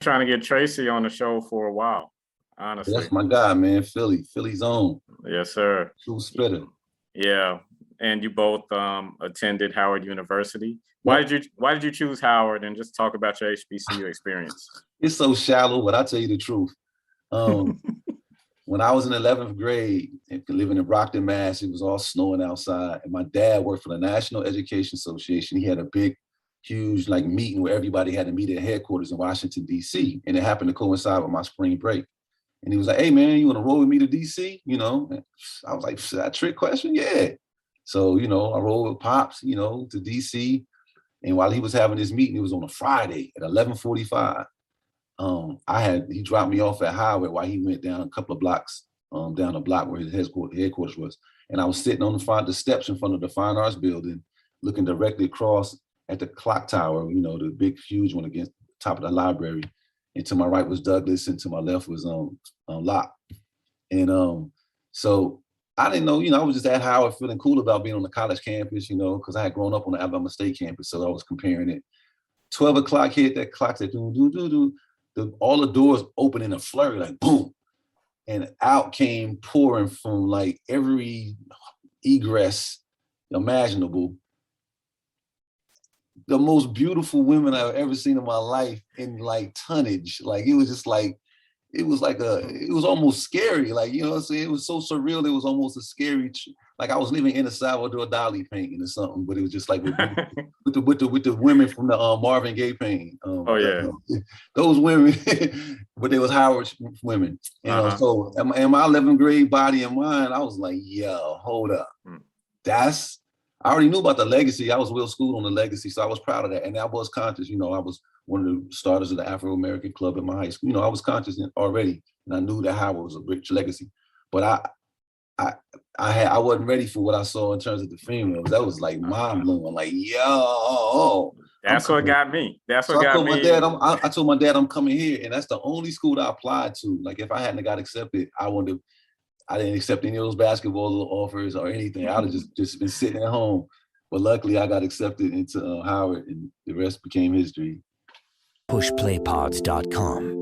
trying to get Tracy on the show for a while, honestly. That's my guy, man. Philly's own. Yes, sir. True spitter. Yeah. And you both attended Howard University. Why did you choose Howard, and just talk about your HBCU experience? It's so shallow, but I'll tell you the truth. When I was in 11th grade, living in Brockton, Mass, it was all snowing outside. And my dad worked for the National Education Association. He had a big, huge meeting where everybody had to meet at headquarters in Washington, D.C. And it happened to coincide with my spring break. And he was like, hey, man, you want to roll with me to D.C.? And I was like, is that a trick question? Yeah. So, I rolled with Pops, to D.C. And while he was having this meeting, it was on a Friday at 11:45. He dropped me off at Howard while he went down a couple of blocks, down the block where his headquarters was. And I was sitting on the steps in front of the Fine Arts Building, looking directly across at the clock tower, the big, huge one against the top of the library. And to my right was Douglas, and to my left was Locke. And so I didn't know, I was just at Howard feeling cool about being on the college campus, because I had grown up on the Alabama State campus. So I was comparing it. 12 o'clock hit, that clock said, doo, doo, doo, doo. All the doors open in a flurry, like boom. And out came pouring from every egress imaginable the most beautiful women I've ever seen in my life in tonnage. It was just it was almost scary. You know what I'm saying? It was so surreal. It was almost a scary, I was living in a Salvador Dali painting or something, but it was just with the women from the Marvin Gaye painting. Those women, but they was Howard's women. So in my 11th grade body and mind, I was like, yo, hold up. I already knew about the legacy. I was well schooled on the legacy, so I was proud of that. And I was conscious, I was one of the starters of the Afro-American club in my high school. I was conscious already, and I knew that Howard was a rich legacy. But I wasn't ready for what I saw in terms of the females. That was mind blowing. Yo, that's what got me. That's what got me. I told my dad I'm coming here, and that's the only school that I applied to. If I hadn't got accepted, I didn't accept any of those basketball offers or anything. I'd have just been sitting at home. But luckily, I got accepted into Howard, and the rest became history. Pushplaypods.com